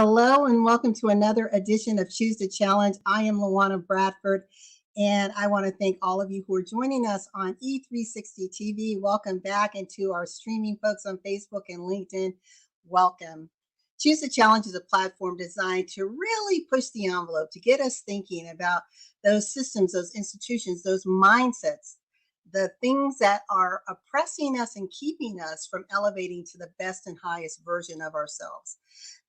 Hello and welcome to another edition of Choose the Challenge. I am LaWanna Bradford, and I want to thank all of you who are joining us on E360 TV. Welcome back, and to our streaming folks on Facebook and LinkedIn, welcome. Choose the Challenge is a platform designed to really push the envelope, to get us thinking about those systems, those institutions, those mindsets, the things that are oppressing us and keeping us from elevating to the best and highest version of ourselves.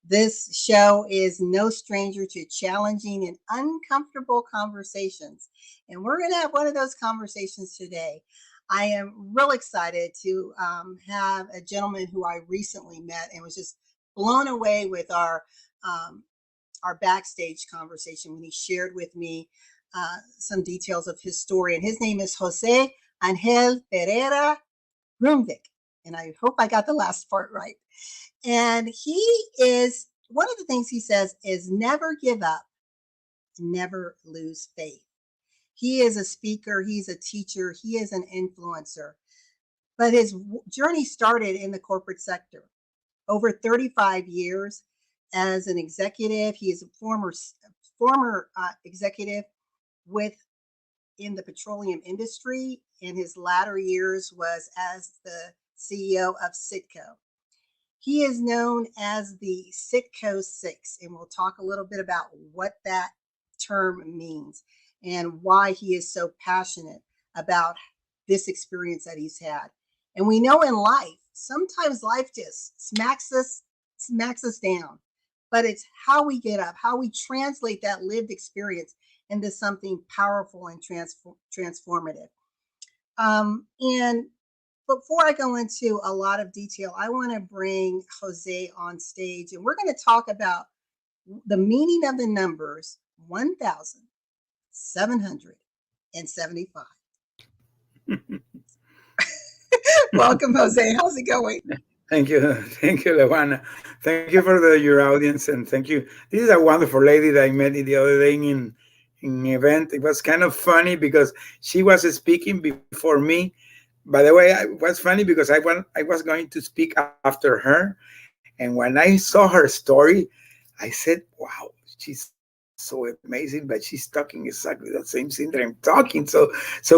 This show is no stranger to challenging and uncomfortable conversations. And we're going to have one of those conversations today. I am real excited to have a gentleman who I recently met and was just blown away with our backstage conversation when he shared with me some details of his story. And his name is Jose Angel Pereira Ruimwyk. And I hope I got the last part right. And he is, one of the things he says is never give up, never lose faith. He is a speaker, he's a teacher, he is an influencer. But his journey started in the corporate sector. Over 35 years as an executive, he is a former executive in the petroleum industry. In his latter years was as the CEO of Citgo. He is known as the Citgo Six, and we'll talk a little bit about what that term means and why he is so passionate about this experience that he's had. And we know in life, sometimes life just smacks us down, but it's how we get up, how we translate that lived experience into something powerful and transformative. And before I go into a lot of detail, I want to bring Jose on stage, and we're going to talk about the meaning of the numbers 1,775. Welcome, Jose. How's it going? Thank you, LaWanna. Thank you for your audience, and thank you. This is a wonderful lady that I met the other day in an event. It was kind of funny because she was speaking before me. By the way, it was funny because I was going to speak after her. And when I saw her story, I said, wow, she's so amazing, but she's talking exactly the same thing that I'm talking. So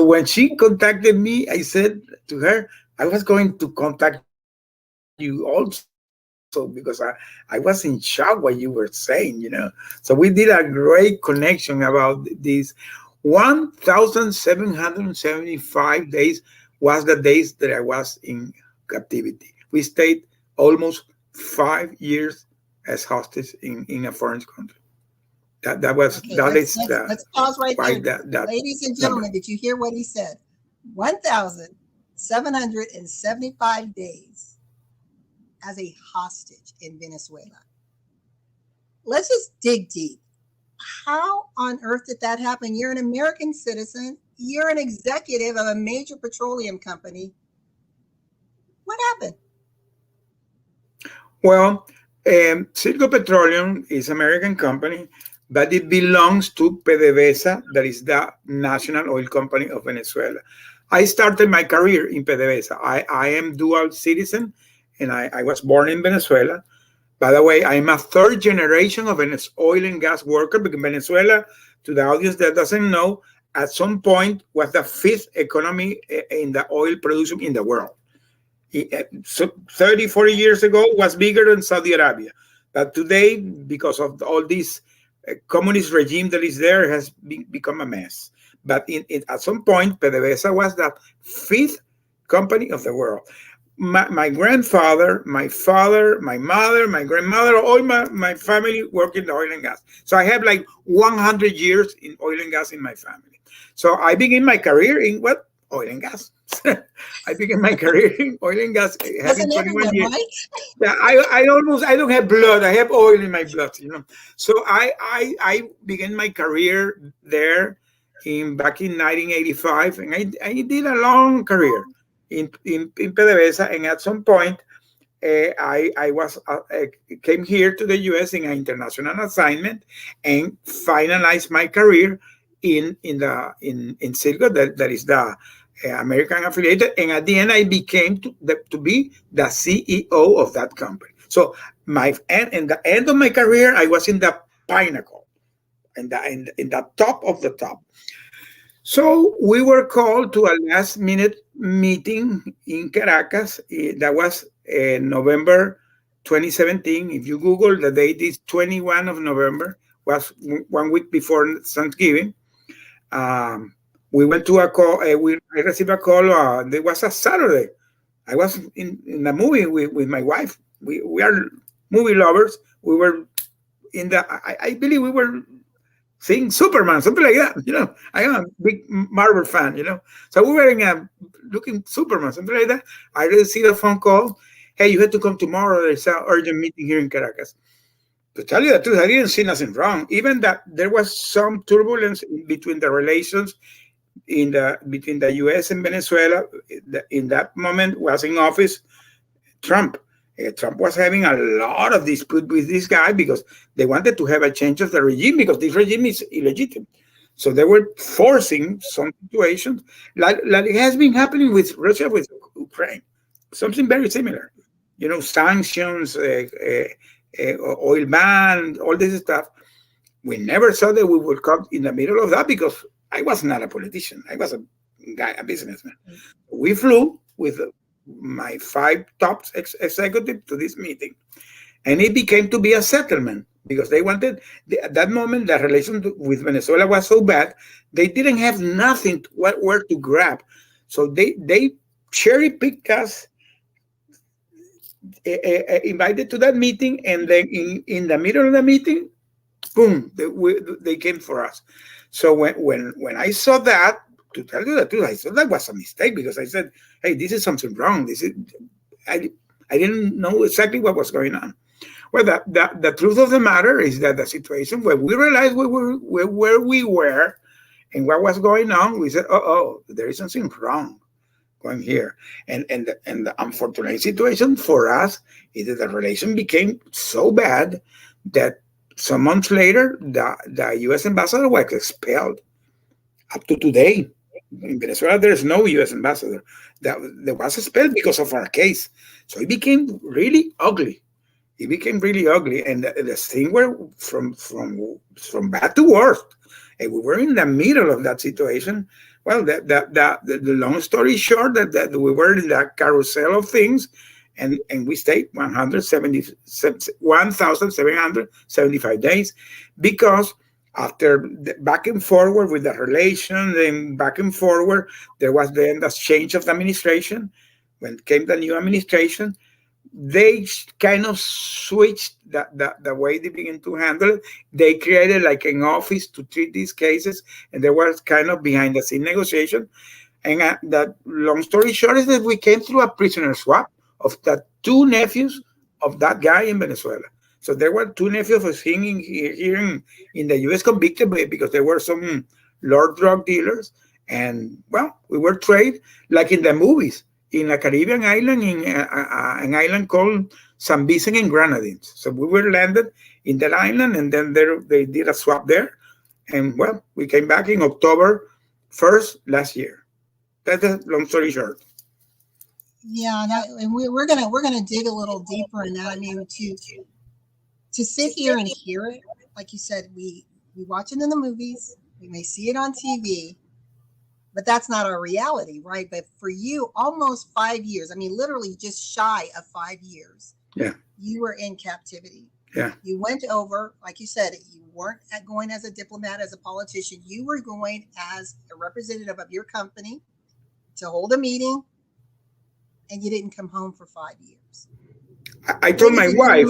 when she contacted me, I said to her, I was going to contact you also because I was in shock what you were saying, So we did a great connection about these 1,775 days was the days that I was in captivity. We stayed almost 5 years as hostage in a foreign country. Let's pause right there. Ladies and gentlemen, did you hear what he said? 1,775 days as a hostage in Venezuela. Let's just dig deep. How on earth did that happen? You're an American citizen. You're an executive of a major petroleum company. What happened? Well, Citgo Petroleum is an American company, but it belongs to PDVSA, that is the national oil company of Venezuela. I started my career in PDVSA. I am dual citizen, and I was born in Venezuela. By the way, I'm a third generation of an oil and gas worker, because Venezuela, to the audience that doesn't know, at some point was the fifth economy in the oil production in the world. So 30, 40 years ago was bigger than Saudi Arabia. But today, because of all this communist regime that is there, has become a mess. But at some point, PDVSA was the fifth company of the world. My grandfather, my father, my mother, my grandmother, all my family work in the oil and gas. So I have like 100 years in oil and gas in my family. So I began my career in what? Oil and gas. I began my career in oil and gas having 21 years. Right? Yeah, I don't have blood. I have oil in my blood, So I began my career there back in 1985, and I did a long career in PDVSA, and at some point I came here to the U.S. in an international assignment and finalized my career in Citgo, that is the American affiliated, and at the end I became to be the CEO of that company. So in the end of my career, I was in the pinnacle, in the top of the top. So we were called to a last minute meeting in Caracas. That was November 2017. If you Google the date, is 21 of November, was 1 week before Thanksgiving. We went to a call. I received a call. It was a Saturday. I was in a movie with my wife. We are movie lovers. We were I believe we were seeing Superman, something like that. I am a big Marvel fan. So we were looking Superman, something like that. I received a phone call. Hey, you have to come tomorrow. There's an urgent meeting here in Caracas. To tell you the truth, I didn't see nothing wrong. Even that there was some turbulence between the relations between the U.S. and Venezuela. In that moment was in office Trump. Trump was having a lot of dispute with this guy because they wanted to have a change of the regime because this regime is illegitimate. So they were forcing some situations like it has been happening with Russia, with Ukraine. Something very similar. Sanctions, oil ban, all this stuff. We never thought that we would come in the middle of that because I was not a politician. I was a businessman. We flew with my 5 top executives to this meeting, and it became to be a settlement because they wanted at that moment the relation with Venezuela was so bad they didn't have nothing where to grab, so they cherry picked us, invited to that meeting, and then in the middle of the meeting, boom, they came for us. So when I saw that, to tell you the truth, I thought that was a mistake because I said, hey, this is something wrong. I didn't know exactly what was going on. Well, the truth of the matter is that the situation where we realized where we were and what was going on, we said, oh, there is something wrong going here. And the unfortunate situation for us is that the relation became so bad that some months later, the U.S. ambassador was expelled. Up to today, in Venezuela, there is no U.S. ambassador. That was expelled because of our case. So it became really ugly. It became really ugly, and the thing were from bad to worse. And we were in the middle of that situation. Well, the long story short, that we were in that carousel of things, and we stayed 1,775 days because after back and forward with the relation, then back and forward, there was then the change of the administration. When came the new administration, they kind of switched the way they began to handle it. They created like an office to treat these cases, and there was kind of behind the scene negotiation. And the long story short is that we came through a prisoner swap of the 2 nephews of that guy in Venezuela. So there were 2 nephews of him here in the U.S. convicted because there were some Lord drug dealers. And, well, we were traded like in the movies in a Caribbean island, in an island called San Vicente and Grenadines. So we were landed in that island, and then they did a swap there. And, well, we came back in October 1st last year. That's a long story short. Yeah, and we're gonna dig a little deeper in that. I mean, to sit here and hear it, like you said, we watch it in the movies, we may see it on TV, but that's not our reality, right? But for you, almost 5 years, I mean, literally just shy of 5 years, yeah, you were in captivity. Yeah. You went over, like you said, you weren't going as a diplomat, as a politician. You were going as a representative of your company to hold a meeting, and you didn't come home for 5 years. I told my wife,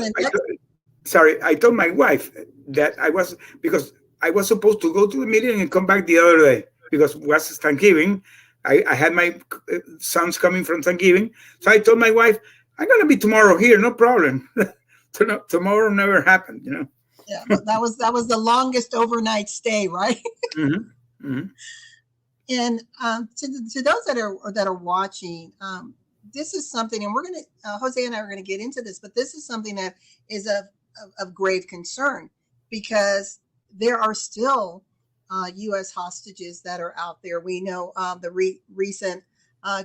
I told my wife that because I was supposed to go to the meeting and come back the other day because it was Thanksgiving. I had my sons coming from Thanksgiving. So I told my wife, I'm going to be tomorrow here, no problem. Tomorrow never happened, Yeah, but that was the longest overnight stay, right? Mm-hmm. Mm-hmm. And to those that are watching, this is something, and we're going to, Jose and I are going to get into this, but this is something that is of grave concern because there are still U.S. hostages that are out there. We know the recent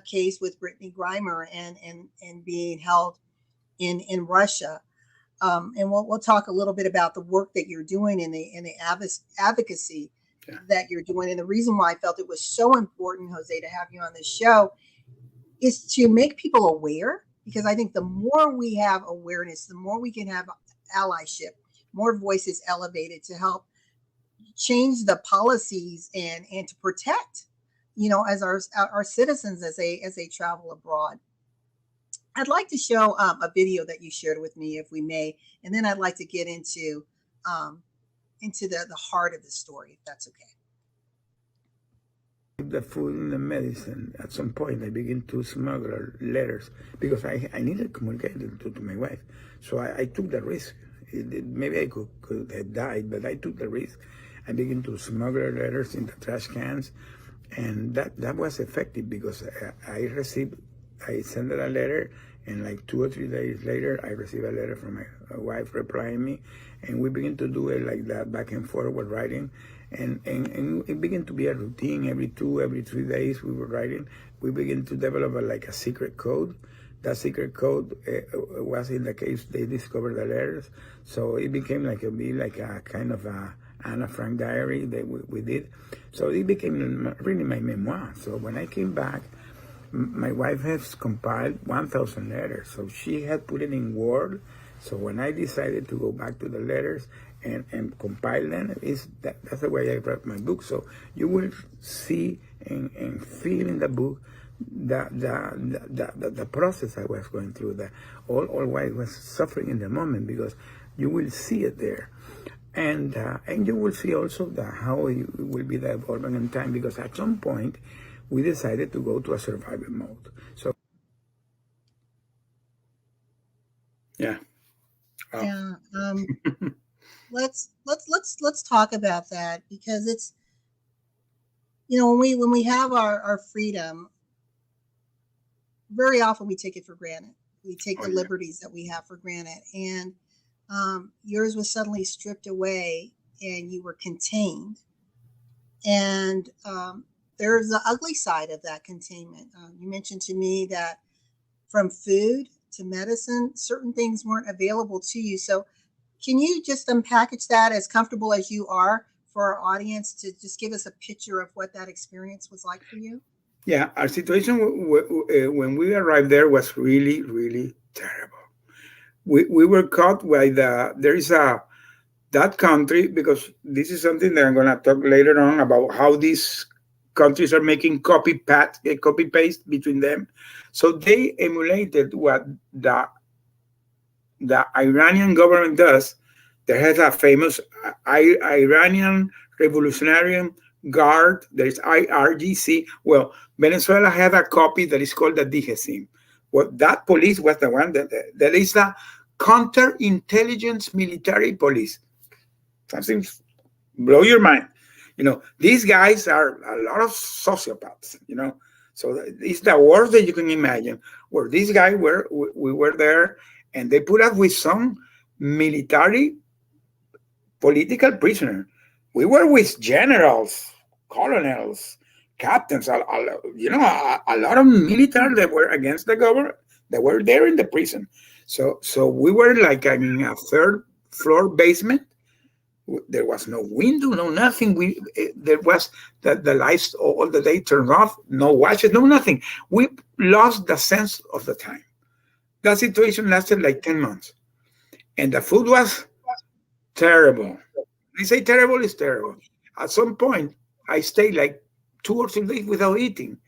case with Brittany Grimer and being held in Russia. and we'll talk a little bit about the work that you're doing in the advocacy that you're doing. And the reason why I felt it was so important, Jose, to have you on this show is to make people aware, because I think the more we have awareness, the more we can have allyship, more voices elevated to help change the policies and to protect, as our citizens as they travel abroad. I'd like to show a video that you shared with me, if we may, and then I'd like to get into the heart of the story, if that's okay. The food and the medicine. At some point, I began to smuggle letters because I needed to communicate to my wife. So I took the risk. Maybe I could have died, but I took the risk. I began to smuggle letters in the trash cans, and that was effective because I sent her a letter, and like 2 or 3 days later, I received a letter from my wife replying me, and we began to do it like that, back and forth with writing, and it began to be a routine. Every 3 days we were writing. We began to develop a secret code. That secret code was in the case they discovered the letters, so it became like a kind of a Anna Frank diary that we did. So it became really my memoir. So when I came back, my wife has compiled 1,000 letters. So she had put it in Word. So when I decided to go back to the letters and compile them, that's the way I wrote my book. So you will see and feel in the book the process I was going through, all what I was suffering in the moment, because you will see it there. And you will see also how it will be the evolving in time, because at some point we decided to go to a survival mode. So yeah. Yeah. Let's talk about that, because it's, when we have our freedom, very often we take it for granted. We take the liberties that we have for granted, and yours was suddenly stripped away, and you were contained. And there's the ugly side of that containment. You mentioned to me that from food to medicine, certain things weren't available to you. So can you just unpackage that, as comfortable as you are, for our audience, to just give us a picture of what that experience was like for you? Yeah, our situation when we arrived there was really, really terrible. We were caught by that country, because this is something that I'm going to talk later on about how these countries are making copy paste between them. So they emulated what the Iranian government does. There has a famous Iranian Revolutionary Guard. There is IRGC. Well, Venezuela had a copy that is called the DGCIM. Well, that police was the one that is the counterintelligence military police. Something blow your mind. These guys are a lot of sociopaths, So it's the worst that you can imagine. Where these guys we were there, and they put us with some military political prisoner. We were with generals, colonels, captains, a lot of military that were against the government, that were there in the prison. So we were like in a third floor basement. There was no window, no nothing. There was the lights all the day turned off, no watches, no nothing. We lost the sense of the time. That situation lasted like 10 months. And the food was terrible. I say terrible is terrible. At some point, I stayed like 2 or 3 days without eating,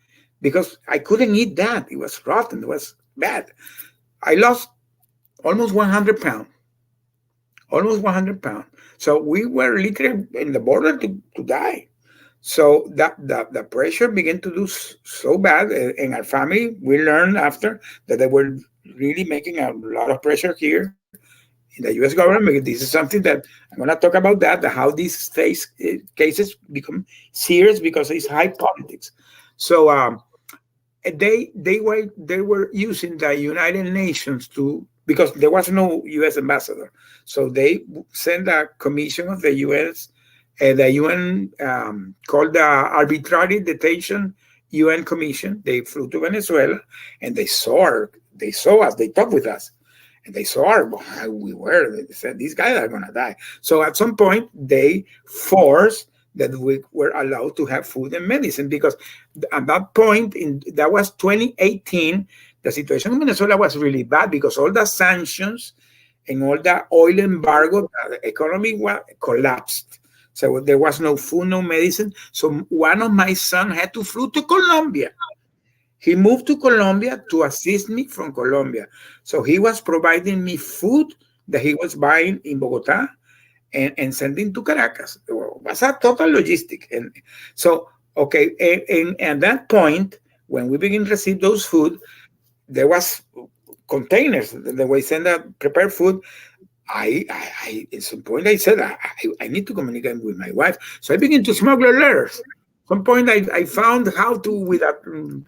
because I couldn't eat that. It was rotten. It was bad. I lost almost 100 pounds. Almost 100 pounds. So we were literally in the border to die. So the pressure began to do so bad in our family. We learned after that they were really making a lot of pressure here in the U.S. government, because this is something that I'm going to talk about, how these cases become serious because it's high politics. So they were using the United Nations because there was no U.S. ambassador. So they sent a commission of the U.S., the UN called the Arbitrary Detention UN Commission. They flew to Venezuela, and they saw us, they talked with us. And they saw how we were. They said, these guys are going to die. So at some point, they forced that we were allowed to have food and medicine, because at that point, that was 2018, the situation in Venezuela was really bad because all the sanctions and all the oil embargo, the economy collapsed. So there was no food, no medicine. So one of my sons had to fly to Colombia. He moved to Colombia to assist me from Colombia. So he was providing me food that he was buying in Bogota and sending to Caracas. It was a total logistic. And so, okay, and at that point, when we began to receive those food, there was containers that we send out prepared food. I at some point I said I need to communicate with my wife, so I began to smuggle letters. At some point I found how to, with a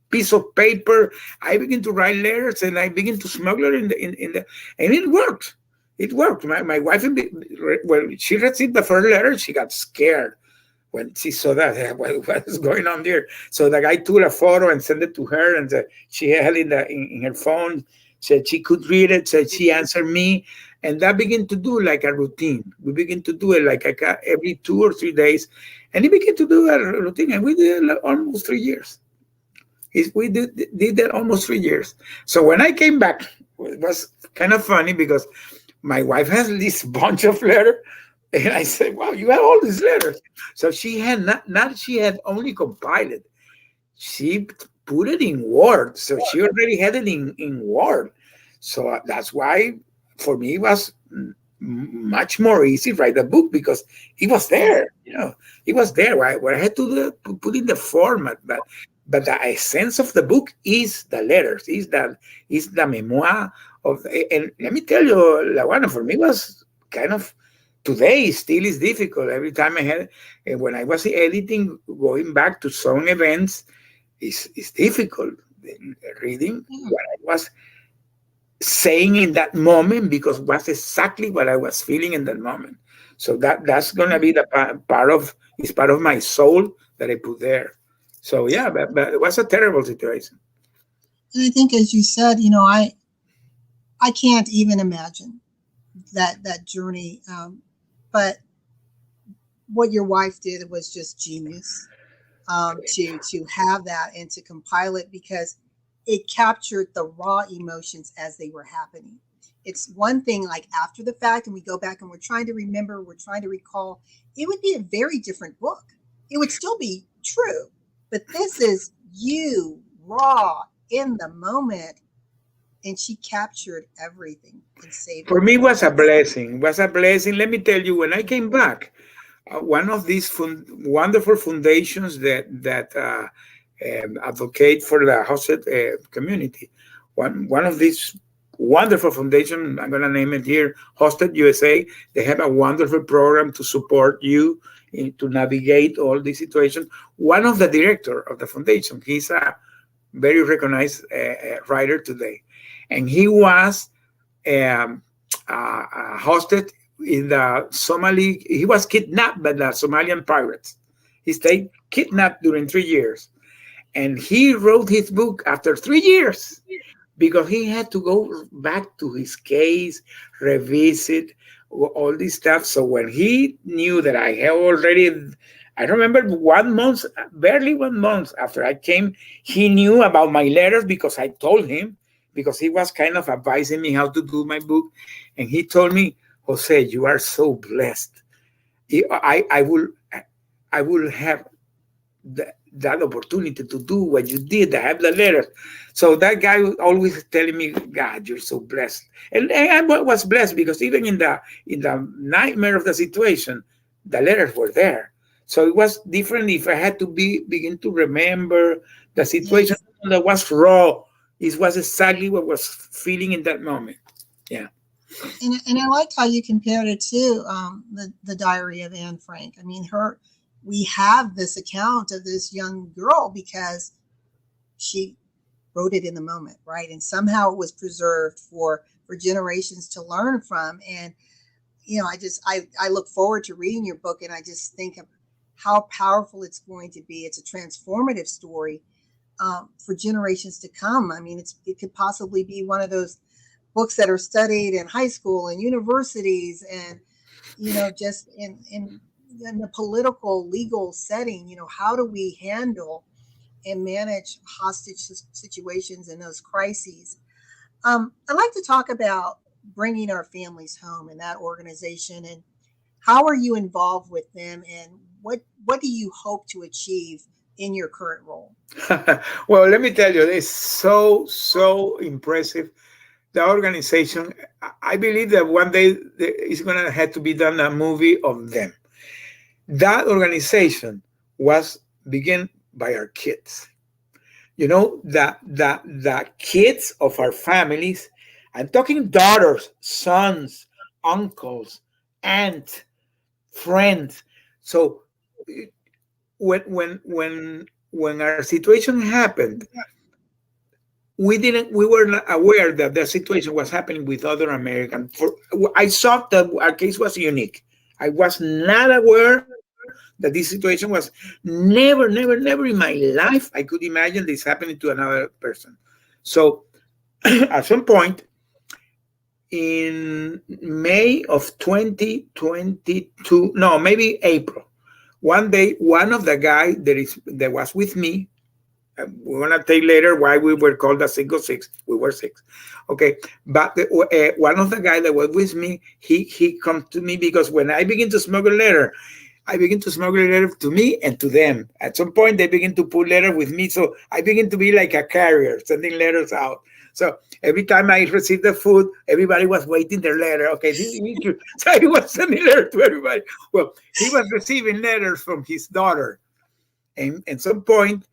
piece of paper, I began to write letters and I began to smuggle in the and it worked. It worked. My wife, when she received the first letter, she got scared when she saw that what is going on there. So the guy took a photo and sent it to her, and she had it in her phone. Said she could read it. Said she answered me, and that began to do like a routine. We begin to do it like every 2 or 3 days, and he began to do a routine, and we did it almost 3 years. We did that almost 3 years. So when I came back, it was kind of funny because my wife has this bunch of letters. And I said, wow, you have all these letters. So she had not she had only compiled it. She put it in Word. So she already had it in Word. So that's why for me it was much more easy to write a book, because it was there, it was there. Where I had to put in the format, but the essence of the book is the letters, is the memoir of. And let me tell you, LaWanna, for me was kind of, today still is difficult. Every time I had, when I was editing, going back to some events, is difficult. Reading what I was saying in that moment, because it was exactly what I was feeling in that moment. So that's gonna be the part of my soul that I put there. So yeah, but it was a terrible situation. And I think, as you said, I can't even imagine that journey. But what your wife did was just genius, to have that and to compile it, because it captured the raw emotions as they were happening. It's one thing, like, after the fact, and we go back and we're trying to remember, we're trying to recall, it would be a very different book. It would still be true, but this is you raw in the moment, and she captured everything and saved For it me, it for was a us. blessing. It was a blessing. Let me tell you, when I came back, one of these wonderful foundations that advocate for the hosted community. One of these wonderful foundation, I'm going to name it here, Hosted USA. They have a wonderful program to support you to navigate all these situations. One of the director of the foundation, he's a very recognized writer today, and he was um, hosted in the Somali. He was kidnapped by the Somalian pirates. He stayed kidnapped during 3 years, and he wrote his book after 3 years, because he had to go back to his case, revisit all this stuff. So when he knew that I had already, I remember 1 month, barely 1 month after I came, he knew about my letters, because I told him, because he was kind of advising me how to do my book. And he told me, Jose, you are so blessed. I will have that opportunity to do what you did. I have the letters. So that guy was always telling me, God, you're so blessed. And I was blessed, because even in the nightmare of the situation, the letters were there. So it was different if I had to begin to remember the situation Yes. that was raw. It was exactly what I was feeling in that moment. Yeah. And I like how you compared it to, the Diary of Anne Frank. I mean, we have this account of this young girl because she wrote it in the moment, right? And somehow it was preserved for generations to learn from. And I look forward to reading your book, and I just think of how powerful it's going to be. It's a transformative story, for generations to come. I mean, it could possibly be one of those books that are studied in high school and universities, and just in the political legal setting. How do we handle and manage hostage situations and those crises? I'd like to talk about bringing our families home in that organization, and how are you involved with them, and what do you hope to achieve in your current role? Well, let me tell you, it's so impressive. The organization, I believe that one day it's going to have to be done a movie of them. That organization was began by our kids. The kids of our families. I'm talking daughters, sons, uncles, aunts, friends. So when our situation happened, we were not aware that the situation was happening with other Americans. I thought that our case was unique. I was not aware that this situation was never in my life I could imagine this happening to another person. So at some point in May of 2022, no, maybe April, one day, one of the guys that was with me, we're gonna take later why we were called the single six. We were six, okay. But one of the guys that was with me, he come to me because when I begin to smuggle letter, I begin to smuggle letter to me and to them. At some point, they begin to put letter with me, so I begin to be like a carrier, sending letters out. So every time I received the food, everybody was waiting their letter. Okay, this is you. So he was sending letter to everybody. Well, he was receiving letters from his daughter, and at some point,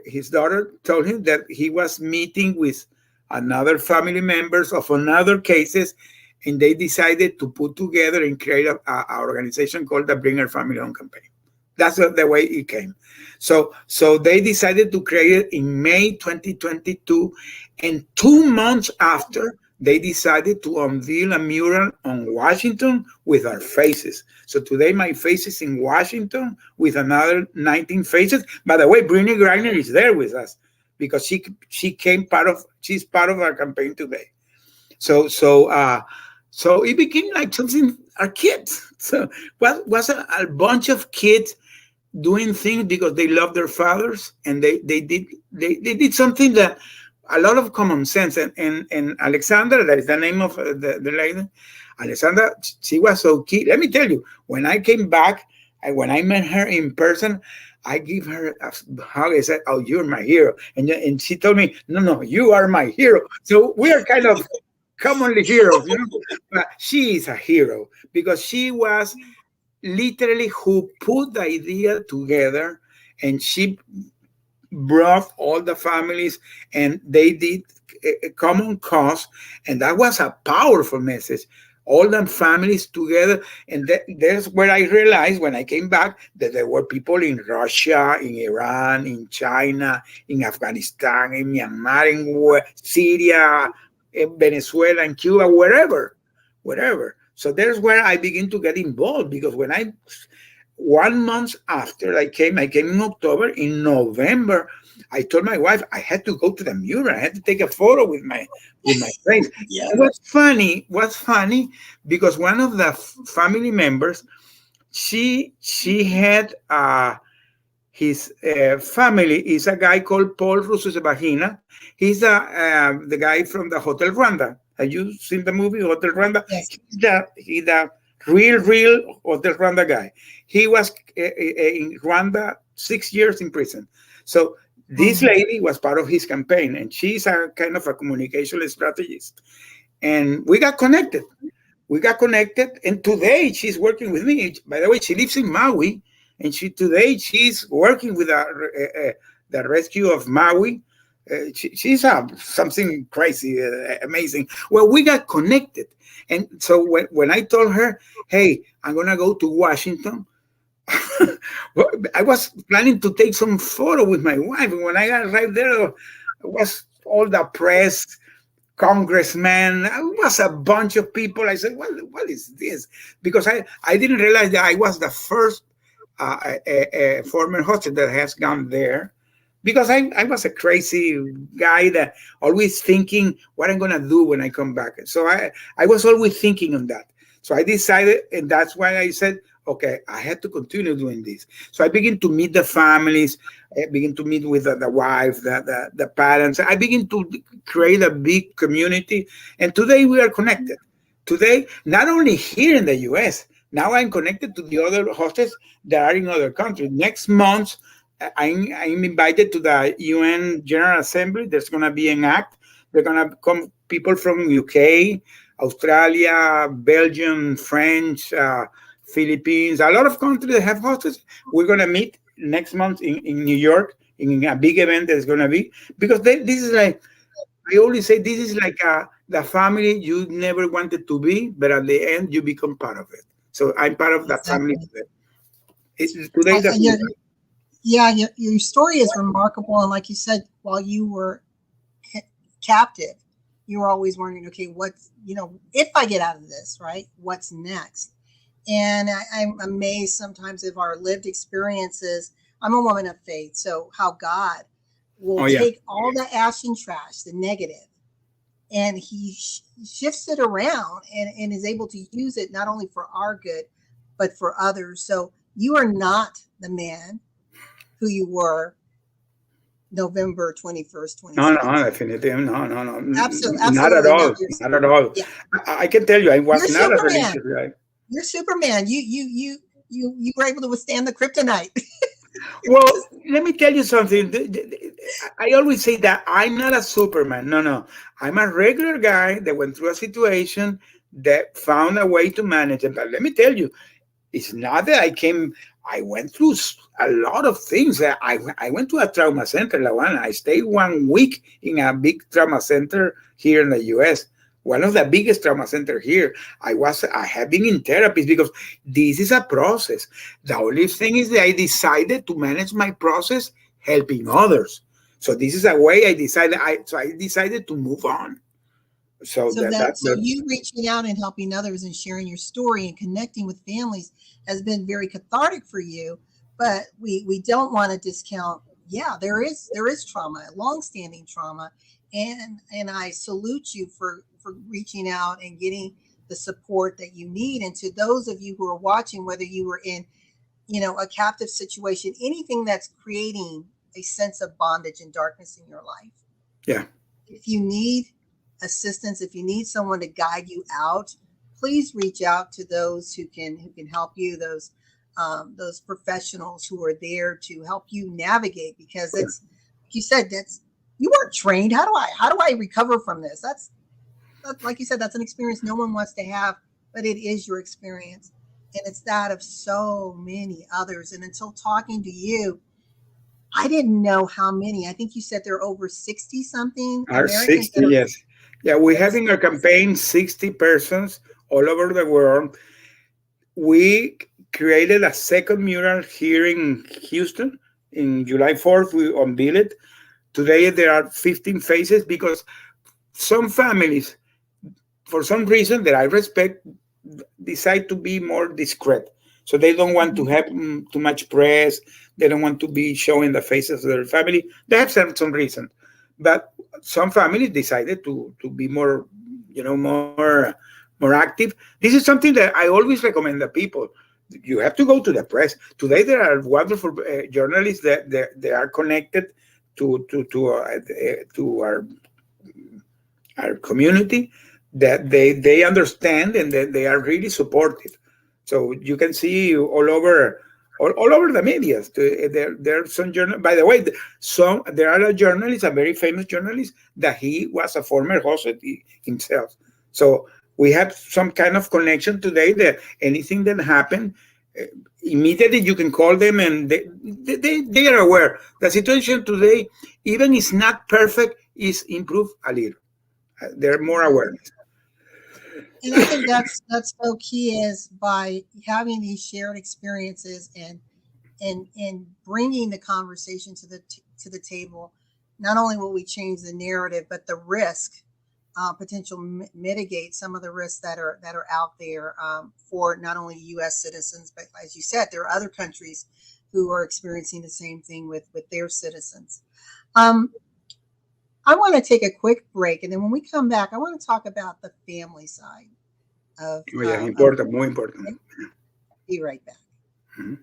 his daughter told him that he was meeting with another family members of another cases, and they decided to put together and create a organization called the Bring Our Family Home Campaign. That's the way it came. So they decided to create it in May 2022, and 2 months after, they decided to unveil a mural on Washington with our faces. So today my face is in Washington with another 19 faces. By the way, Brittany Griner is there with us because she's part of our campaign today. So it became like something our kids. So was a bunch of kids doing things because they love their fathers, and they did something that a lot of common sense. And Alexandra, that is the name of the lady, Alexandra, she was so key. Let me tell you, when I came back and when I met her in person, I give her a hug. I said, "Oh, you're my hero," and she told me, "No, you are my hero." So we are kind of commonly heroes, But she is a hero because she was literally who put the idea together, and she brought all the families, and they did a common cause, and that was a powerful message. All the families together, and there's where I realized when I came back that there were people in Russia, in Iran, in China, in Afghanistan, in Myanmar, in Syria, in Venezuela, and Cuba, wherever. So there's where I begin to get involved, because 1 month after I came in October. In November, I told my wife I had to go to the mural. I had to take a photo with my face. Yeah. What's funny because one of the family members, she had his family is a guy called Paul Rusesabagina. He's the guy from the Hotel Rwanda. Have you seen the movie Hotel Rwanda? Yes. He's the real Hotel Rwanda guy. He was in Rwanda 6 years in prison. So this lady was part of his campaign, and she's a kind of a communication strategist. And we got connected. And today she's working with me. By the way, she lives in Maui, and today she's working with the rescue of Maui. She's something crazy, amazing. Well, we got connected. And so when I told her, hey, I'm going to go to Washington, I was planning to take some photo with my wife. And when I arrived there, it was all the press, congressmen. It was a bunch of people. I said, what is this? Because I didn't realize that I was the first former hostage that has gone there. because I was a crazy guy that always thinking what I'm gonna do when I come back. So I was always thinking on that. So I decided, and that's why I said, okay, I had to continue doing this. So I begin to meet the families, I begin to meet with the wife, the parents. I begin to create a big community, and today we are connected. Today, not only here in the U.S., now I'm connected to the other hosts that are in other countries. Next month, I'm invited to the UN General Assembly. There's going to be an act. They're going to come people from UK, Australia, Belgium, French, Philippines, a lot of countries that have hosts. We're going to meet next month in New York in a big event that's going to be, because this is like, I always say, this is like the family you never wanted to be, but at the end you become part of it. So I'm part of that family Exactly. today. Today, that's Yeah, your story is remarkable. And like you said, while you were captive, you were always wondering, okay, if I get out of this, right? What's next? And I'm amazed sometimes of our lived experiences. I'm a woman of faith. So how God will oh yeah. take all the ash and trash, the negative, and he shifts it around and is able to use it not only for our good, but for others. So you are not the man who you were November 21st, No, no, 2017. definitely. No, no, no. Not at Absolutely not. all. Not at all. Yeah, I can tell you, I was you're not a Superman. religious guy. You're Superman. You were able to withstand the kryptonite. Well, let me tell you something. I always say that I'm not a Superman. No, no. I'm a regular guy that went through a situation that found a way to manage it. But let me tell you, it's not that I went through a lot of things. I went to a trauma center, LaWanna. I stayed 1 week in a big trauma center here in the US, one of the biggest trauma center here. I have been in therapy because this is a process. The only thing is that I decided to manage my process helping others. So this is a way I decided to move on. So So you reaching out and helping others and sharing your story and connecting with families has been very cathartic for you. But we don't want to discount. Yeah, there is trauma, longstanding trauma, and I salute you for reaching out and getting the support that you need. And to those of you who are watching, whether you were in a captive situation, anything that's creating a sense of bondage and darkness in your life, yeah. if you need assistance, if you need someone to guide you out, please reach out to those who can help you. Those professionals who are there to help you navigate, because it's like you said, that's you weren't trained. How do I recover from this? That's like you said, that's an experience no one wants to have, but it is your experience, and it's that of so many others. And until talking to you, I didn't know how many. I think you said there are over 60 something Are Americans 60, that are yes. Yeah, we're that's having a campaign, 60 persons all over the world. We created a second mural here in Houston. In July 4th, we unveiled it. Today, there are 15 faces because some families, for some reason that I respect, decide to be more discreet. So they don't want to have too much press. They don't want to be showing the faces of their family. They have some reason. But some families decided to be more, more active. This is something that I always recommend the people. You have to go to the press. Today there are wonderful journalists that they are connected to our community, that they understand and that they are really supportive. So you can see all over the media. There are some journal. By the way, there are a journalist, a very famous journalist, that he was a former host himself. So we have some kind of connection today. That anything that happened, uh, immediately you can call them, and they are aware. The situation today, even is not perfect, is improved a little. They're more awareness. and I think that's so key, is by having these shared experiences and bringing the conversation to the table. Not only will we change the narrative, but the risk potential mitigate some of the risks that are out there for not only U.S. citizens, but as you said, there are other countries who are experiencing the same thing with their citizens. Um, I want to take a quick break, and then when we come back, I want to talk about the family side Oh, yeah, of. important, muy important. Be right back. Mhm.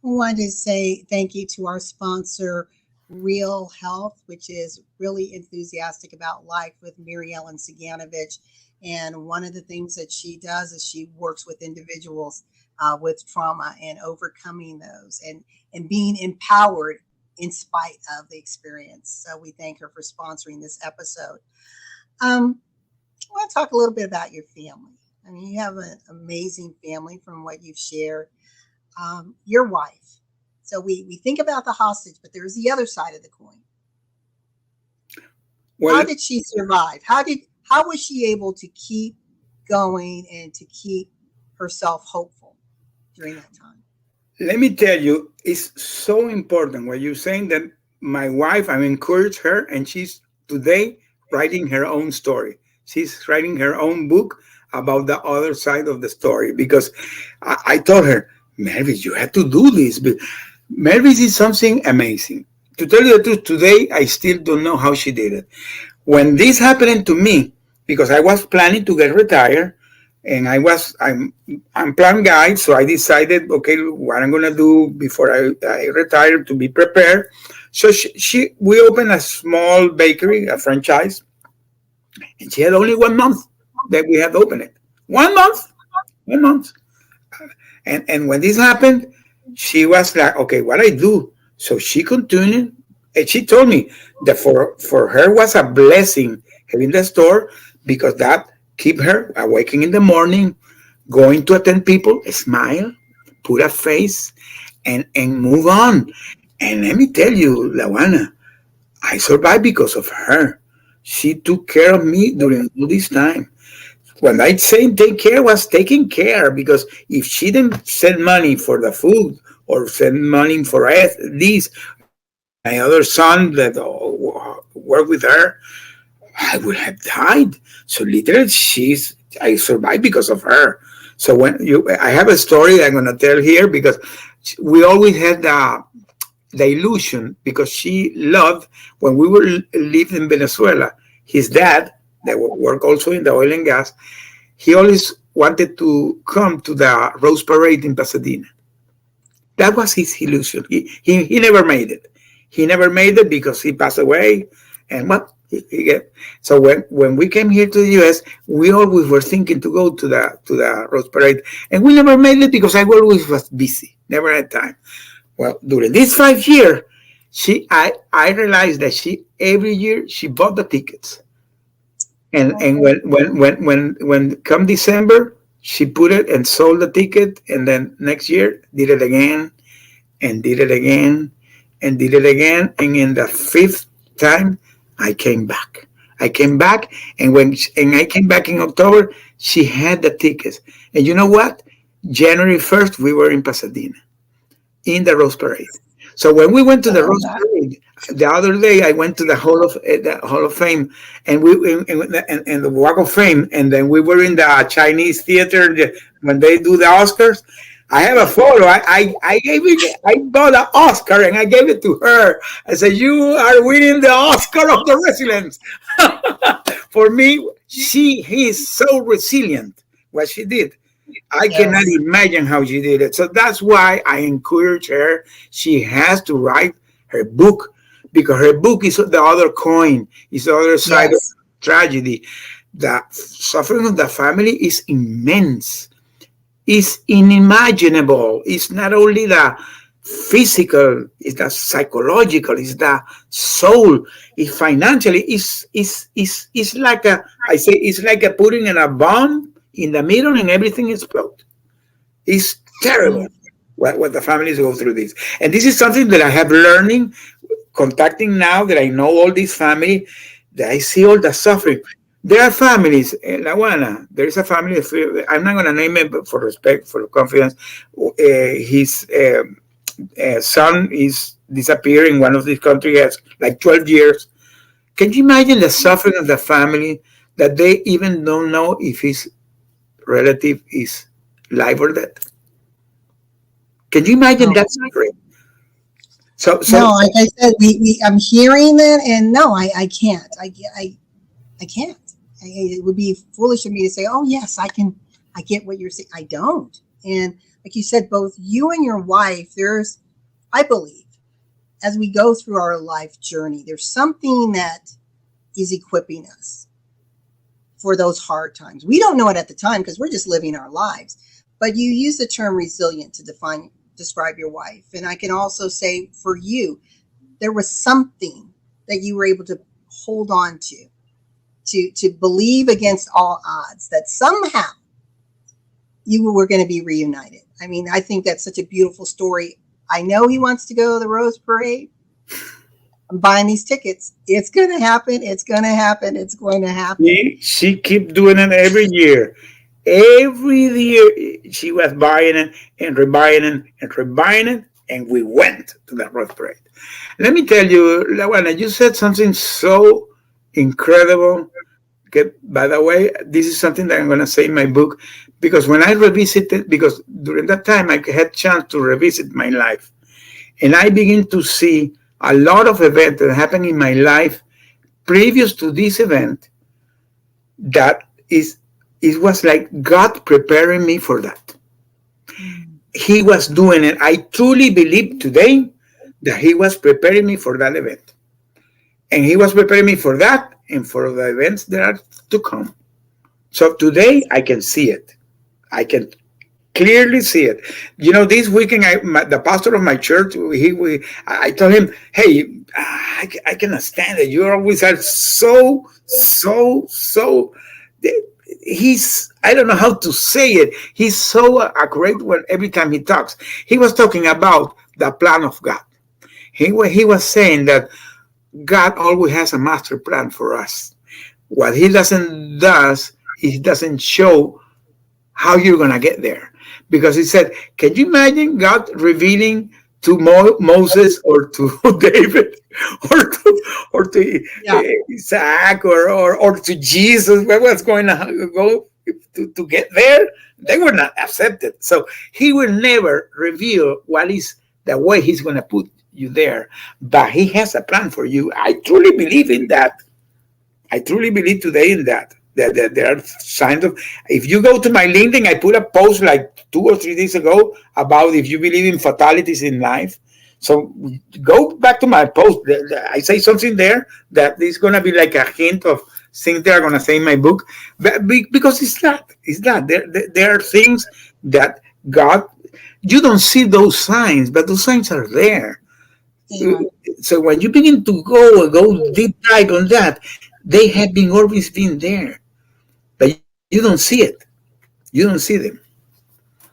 I wanted to say thank you to our sponsor, Real Health, which is really enthusiastic about life with Mary Ellen Siganovich. And one of the things that she does is she works with individuals with trauma and overcoming those and being empowered in spite of the experience. So we thank her for sponsoring this episode. I want to talk a little bit about your family. I mean, you have an amazing family from what you've shared. Your wife. So we think about the hostage, but there's the other side of the coin. How Well, did she survive? How was she able to keep going and to keep herself hopeful during that time? let me tell you, it's so important what you're saying that my wife, I encourage her, and she's today writing her own story. She's writing her own book about the other side of the story because I told her, Mervis, you have to do this. But Mervis is something amazing. To tell you the truth, today I still don't know how she did it. When this happened to me, because I was planning to get retired, and I'm plan guy, so I decided, okay, what I'm gonna do before I retire to be prepared. So we opened a small bakery, a franchise, and she had only 1 month that we had opened it. 1 month, 1 month. And when this happened, she was like, okay, what I do? So she continued, and she told me that for her was a blessing having the store because that keep her awaking in the morning, going to attend people, smile, put a face, and move on. And let me tell you, LaWanna, I survived because of her. She took care of me during all this time. When I say take care, was taking care because if she didn't send money for the food or send money for this, and my other son that worked with her, I would have died. So literally, I survived because of her. So I have a story that I'm gonna tell here because we always had the illusion because she loved when we were lived in Venezuela. His dad, that worked also in the oil and gas, he always wanted to come to the Rose Parade in Pasadena. That was his illusion. He never made it. He never made it because he passed away. And what so when we came here to the US, we always were thinking to go to the Rose Parade, and we never made it because I always was busy, never had time. Well, during these 5 years, I realized that she every year she bought the tickets, and when come December, she put it and sold the ticket, and then next year did it again, and did it again, and did it again, and in the fifth time, I came back. I came back, and I came back in October. She had the tickets, and you know what? January 1st, we were in Pasadena in the Rose Parade. So when we went to the Rose Parade the other day, I went to the Hall of Fame, and and the Walk of Fame, and then we were in the Chinese theater when they do the Oscars. I have a photo. I gave it. I bought an Oscar and I gave it to her. I said, "You are winning the Oscar of the resilience." For me, she is so resilient. What she did, I cannot Yes. imagine how she did it. So that's why I encourage her. She has to write her book because her book is the other coin, is the other side of Yes. tragedy. The suffering of the family is immense. is unimaginable. It's not only the physical, it's the psychological, it's the soul, it's financially, it's like I say, it's like a putting in a bomb in the middle and everything explodes. It's terrible what the families go through this. And this is something that I have learning, contacting now that I know all these family, that I see all the suffering. There are families, LaWanna, there is a family, I'm not going to name it, but for respect, for confidence, his son is disappearing in one of these countries, has like 12 years. Can you imagine the suffering of the family that they even don't know if his relative is live or dead? Can you imagine that suffering? So no, like I said, I'm hearing that, and no, I can't. I can't. It would be foolish of me to say, "Oh, yes, I can." I get what you're saying. I don't. And like you said, both you and your wife, I believe, as we go through our life journey, there's something that is equipping us for those hard times. We don't know it at the time because we're just living our lives. But you use the term resilient to describe your wife. And I can also say for you, there was something that you were able to hold on to believe against all odds that somehow you were going to be reunited. I mean, I think that's such a beautiful story. I know he wants to go to the Rose Parade. I'm buying these tickets. It's going to happen. It's going to happen. It's going to happen. She keep doing it every year. Every year she was buying it and rebuying it and rebuying it, and we went to the Rose Parade. Let me tell you, LaWanna, you said something so incredible. Okay, by the way, this is something that I'm going to say in my book, because when I revisited, because during that time I had chance to revisit my life, and I begin to see a lot of events that happened in my life previous to this event that it was like God preparing me for that. He was doing it. I truly believe today that he was preparing me for that event. And he was preparing me for that and for the events that are to come. So today I can see it. I can clearly see it. You know, this weekend, the pastor of my church, I told him, hey, I cannot stand it. You always are so, I don't know how to say it. He's so accurate when every time he talks. He was talking about the plan of God. He was saying that God always has a master plan for us. What he doesn't show how you're going to get there. Because he said, can you imagine God revealing to Moses or to David or to Isaac or to Jesus what was going to go to get there? They were not accepted. So he will never reveal what is the way he's going to put you there. But he has a plan for you. I truly believe in that. I truly believe today in that. That there are signs of, if you go to my LinkedIn, I put a post like 2 or 3 days ago about if you believe in fatalities in life. So go back to my post. I say something there that is going to be like a hint of things that are going to say in my book. But because it's that. There are things that God, you don't see those signs, but those signs are there. Yeah. So when you begin to go deep dive on that, they have always been there. But you don't see it. You don't see them.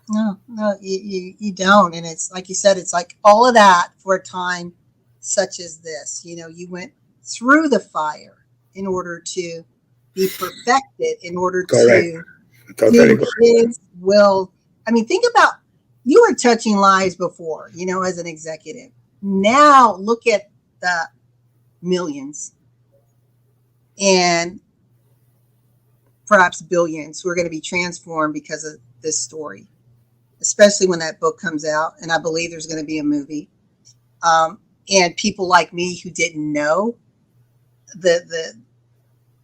No, you don't. And it's like you said, it's like all of that for a time such as this. You know, you went through the fire in order to be perfected, in order to do his will. I mean, think about, you were touching lives before, you know, as an executive. Now look at the millions and perhaps billions who are going to be transformed because of this story, especially when that book comes out. And I believe there's going to be a movie. And people like me who didn't know the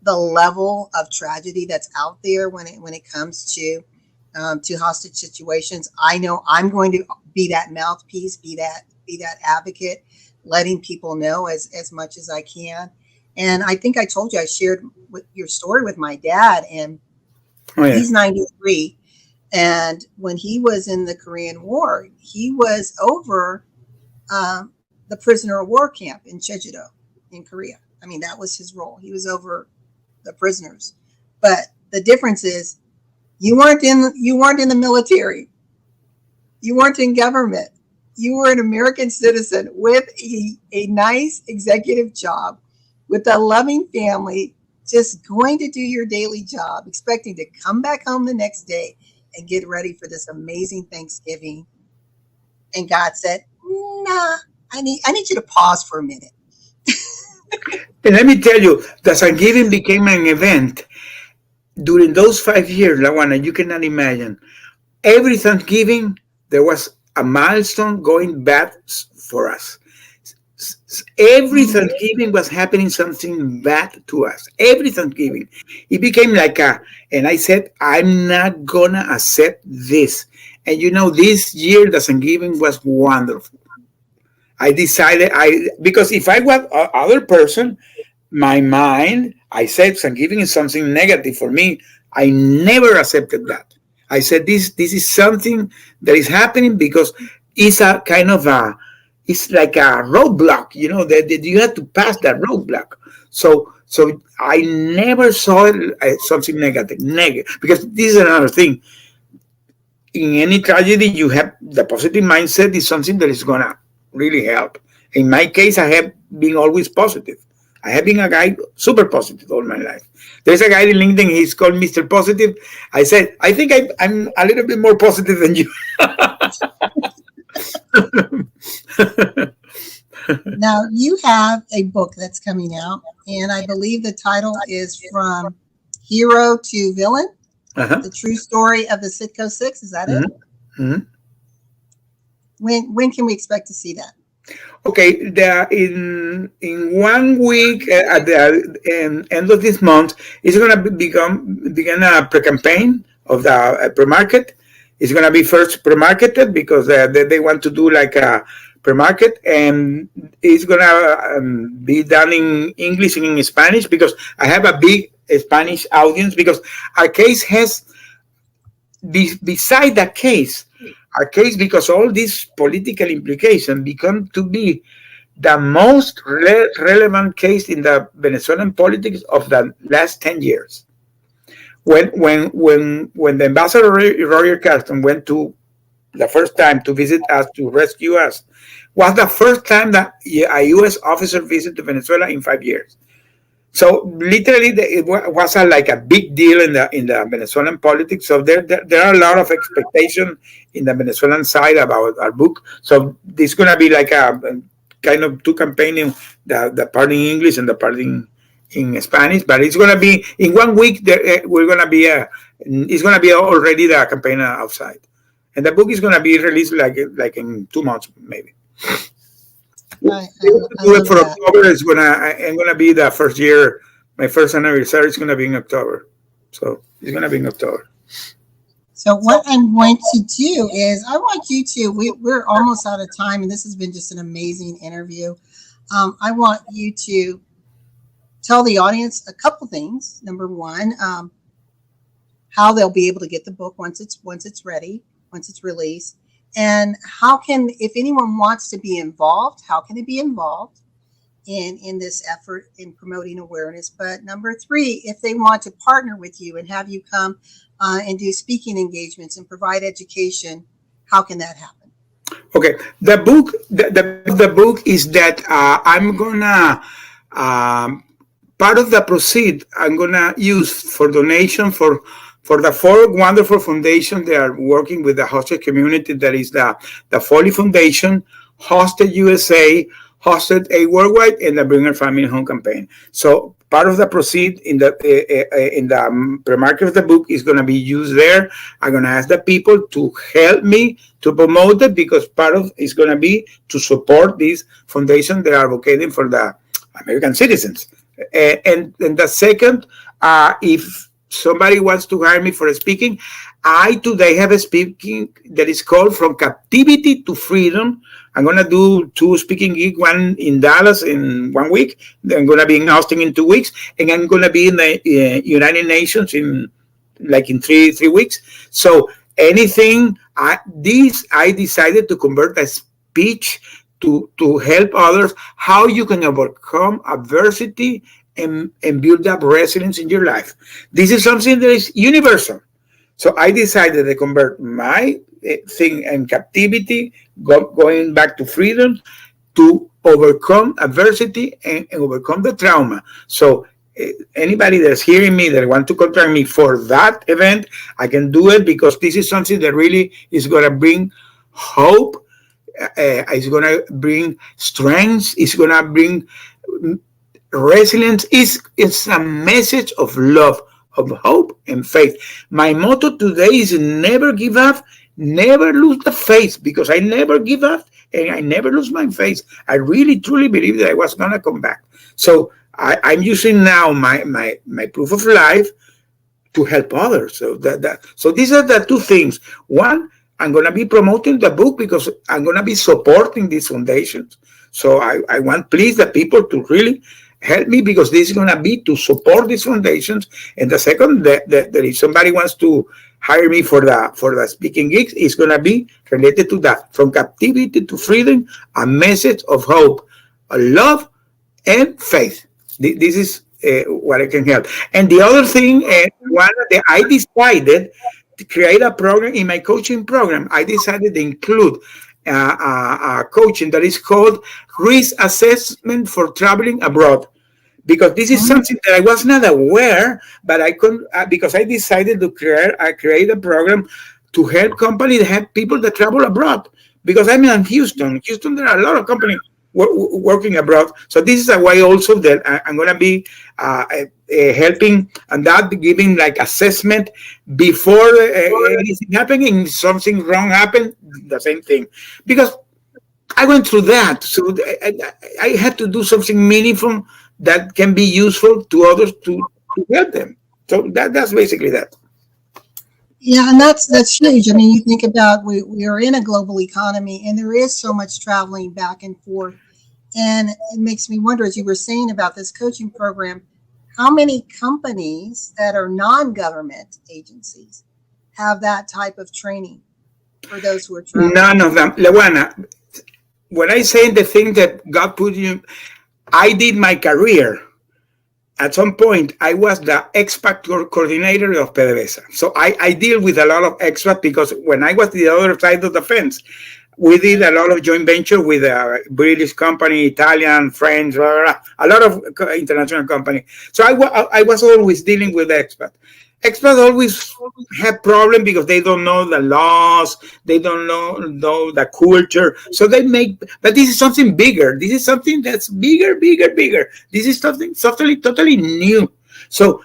level of tragedy that's out there when it comes to hostage situations. I know I'm going to be that mouthpiece, be that advocate, letting people know as much as I can. And I think I told you, I shared your story with my dad, and he's 93. And when he was in the Korean War, he was over the prisoner of war camp in Jeju-do in Korea. I mean, that was his role. He was over the prisoners. But the difference is you weren't in the military. You weren't in government. You were an American citizen with a nice executive job, with a loving family, just going to do your daily job, expecting to come back home the next day and get ready for this amazing Thanksgiving. And God said, nah, I need you to pause for a minute. And let me tell you, the Thanksgiving became an event during those 5 years, LaWanna. You cannot imagine. Every Thanksgiving, there was a milestone going bad for us. Every Thanksgiving was happening something bad to us. Every Thanksgiving. It became like and I said, I'm not going to accept this. And this year, the Thanksgiving was wonderful. I decided, because if I was other person, my mind, I said Thanksgiving is something negative for me. I never accepted that. I said this is something that is happening because it's a kind of it's like a roadblock, that you have to pass that roadblock. So I never saw it as something negative, because this is another thing. In any tragedy, you have the positive mindset is something that is gonna really help. In my case, I have been always positive. I have been a guy super positive all my life. There's a guy in LinkedIn, he's called Mr. Positive. I said, I think I'm a little bit more positive than you. Now, you have a book that's coming out, and I believe the title is From Hero to Villain, The True Story of the Citgo Six. Is that it? Mm-hmm. When can we expect to see that? Okay, in 1 week at the end of this month, it's going to begin a pre-campaign of the pre-market. It's going to be first pre-marketed because they want to do like a pre-market, and it's going to be done in English and in Spanish because I have a big Spanish audience, because our case has, beside that case, our case, because all these political implications become to be the most relevant case in the Venezuelan politics of the last 10 years. When the ambassador Roger Carlton went to the first time to visit us, to rescue us, was the first time that a U.S. officer visited Venezuela in 5 years. So literally, it was like a big deal in the Venezuelan politics. So there are a lot of expectation in the Venezuelan side about our book. So this is going to be like a kind of two campaigning, the part in English and the part in Spanish. But it's going to be in 1 week. We're going to be it's going to be already the campaign outside, and the book is going to be released like in 2 months maybe. I do it for that. October. I'm gonna be the first year. My first anniversary is gonna be in October, so it's gonna be in October. So what I'm going to do is I want you to. We're almost out of time, and this has been just an amazing interview. I want you to tell the audience a couple things. Number one, how they'll be able to get the book once it's ready, once it's released. And how can, if anyone wants to be involved, how can they be involved in this effort in promoting awareness? But number three, if they want to partner with you and have you come and do speaking engagements and provide education, how can that happen? Okay, the book is that I'm gonna part of the proceed I'm gonna use for donation for the 4 wonderful foundations that are working with the hostage community. That is the Foley Foundation, Hostage USA, Hostage A Worldwide, and the Bring Our Family Home campaign. So part of the proceed in the pre-market of the book is going to be used there. I'm going to ask the people to help me to promote it, because part of it's going to be to support these foundations that are advocating for the American citizens. And the second, if somebody wants to hire me for speaking, I today have a speaking that is called From Captivity to Freedom. I'm going to do 2 speaking gigs, one in Dallas in 1 week. Then I'm going to be in Austin in 2 weeks. And I'm going to be in the United Nations in 3 weeks. So anything. I decided to convert a speech to help others how you can overcome adversity and build up resilience in your life. This is something that is universal. So I decided to convert my thing in captivity, going back to freedom, to overcome adversity and overcome the trauma. So anybody that's hearing me that want to contact me for that event, I can do it, because this is something that really is going to bring hope. It's going to bring strength. It's going to bring resilience. It's a message of love, of hope and faith. My motto today is never give up, never lose the faith, because I never give up and I never lose my faith. I really truly believe that I was gonna come back. So I'm using now my proof of life to help others. So these are the two things. One, I'm gonna be promoting the book because I'm gonna be supporting these foundations. So I want please the people to really help me, because this is going to be to support these foundations. And the second, that if somebody wants to hire me for the speaking gigs, it's going to be related to that, from captivity to freedom, a message of hope, love, and faith. This is what I can help. And the other thing, I decided to create a program in my coaching program. I decided to include coaching that is called risk assessment for traveling abroad, because this is something that I was not aware, but I couldn't, because I decided to create a program to help companies, help people that travel abroad, because I'm in Houston. There are a lot of companies working abroad. So this is a way also that I'm going to be helping, and that giving like assessment before anything happening. If something wrong happened, the same thing, because I went through that. So I had to do something meaningful that can be useful to others to help them. So that's basically that. Yeah, and that's huge. I mean, you think about we are in a global economy, and there is so much traveling back and forth. And it makes me wonder, as you were saying about this coaching program, how many companies that are non-government agencies have that type of training for those who are traveling? None of them. LaWanna, when I say the thing that God put you, I did my career. At some point, I was the expat coordinator of PDVSA. So I deal with a lot of expats, because when I was the other side of the fence, we did a lot of joint venture with a British company, Italian, French, blah, blah, blah, a lot of international company. So I was always dealing with expats. Expats always have problems because they don't know the laws, they don't know the culture. So they but this is something bigger. This is something that's bigger. This is something totally new. So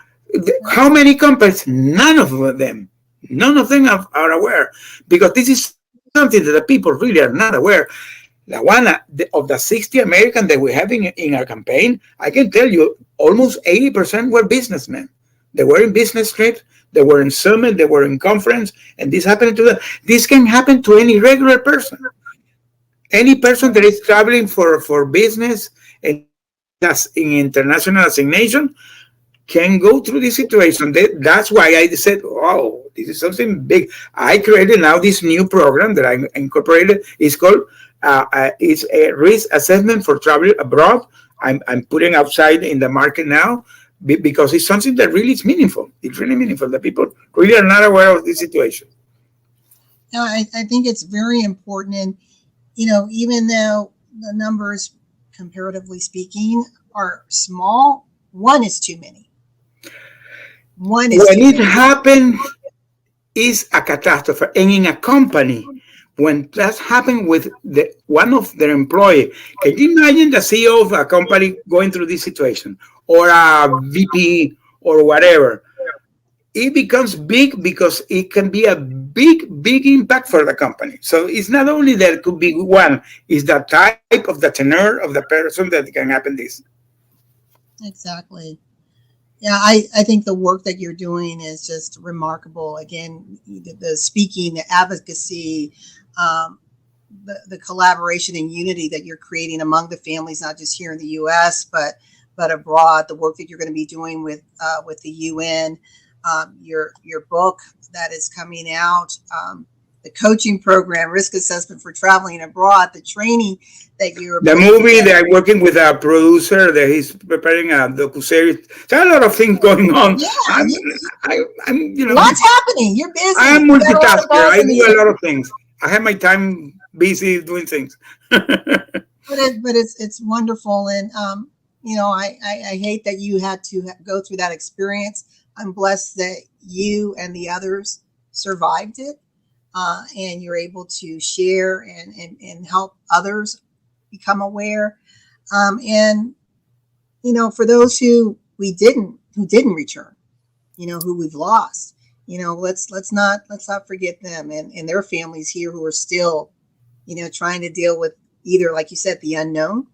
how many companies? None of them are aware, because this is something that the people really are not aware. LaWanna, of the 60 Americans that we have in our campaign, I can tell you almost 80% were businessmen. They were in business trips, they were in summit, they were in conference, and this happened to them. This can happen to any regular person. Any person that is traveling for business and that's in international assignation can go through this situation. That's why I said, oh, this is something big. I created now this new program that I incorporated. It's called it's a risk assessment for travel abroad. I'm putting outside in the market now, because it's something that really is meaningful. It's really meaningful. The people really are not aware of this situation. No, I think it's very important. And, even though the numbers, comparatively speaking, are small, one is too many. When it happens, is a catastrophe. And in a company, when that's happened with one of their employees, can you imagine the CEO of a company going through this situation, or a VP or whatever? It becomes big, because it can be a big impact for the company. So it's not only that it could be one, it's the type of the tenor of the person that can happen this. Exactly. Yeah, I think the work that you're doing is just remarkable. Again, the speaking, the advocacy, the collaboration and unity that you're creating among the families, not just here in the U.S., but abroad. The work that you're going to be doing with the UN. your book that is coming out, the coaching program, risk assessment for traveling abroad, the training that you're the movie that I'm working with a producer that he's preparing a docuseries. There's a lot of things going on. Yeah, I'm lots happening. You're busy. I am You got a lot of multitasker. I happening. do a lot of things. I have my time busy doing things. But it's wonderful, and I hate that you had to go through that experience. I'm blessed that you and the others survived it, and you're able to share and help others become aware. And for those who didn't return, who we've lost, let's not forget them and their families here who are still, trying to deal with either, like you said, the unknown.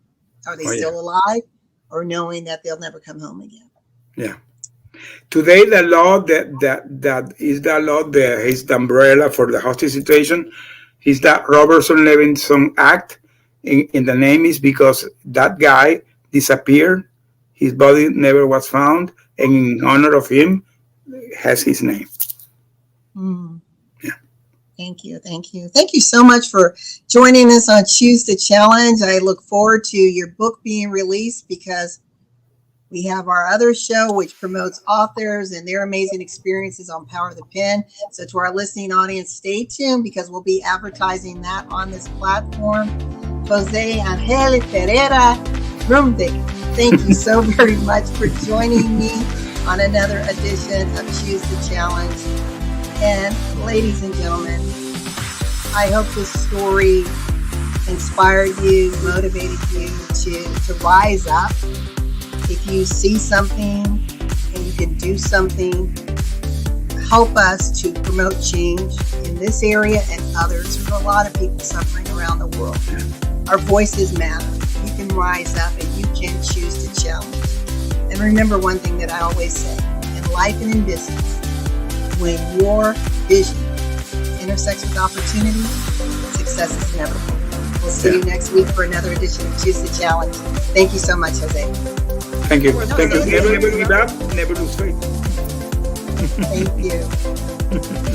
Are they still alive, or knowing that they'll never come home again? Yeah. Today, the law that is the law that is the umbrella for the hostage situation is the Robertson-Levinson Act. In the name is because that guy disappeared. His body never was found, and in honor of him, has his name. Yeah. Thank you so much for joining us on Choose the Challenge. I look forward to your book being released, because we have our other show which promotes authors and their amazing experiences on Power of the Pen. So to our listening audience, stay tuned, because we'll be advertising that on this platform. Jose Angel Pereira Ruimwyk, thank you so very much for joining me on another edition of Choose the Challenge. And ladies and gentlemen, I hope this story inspired you, motivated you to rise up. If you see something and you can do something, help us to promote change in this area and others. There's a lot of people suffering around the world. Our voices matter. You can rise up and you can choose to challenge. And remember one thing that I always say, in life and in business, when your vision intersects with opportunity, success is inevitable. We'll see you next week for another edition of Choose the Challenge. Thank you so much, Jose. Thank you. Never give up, never lose faith. Thank you.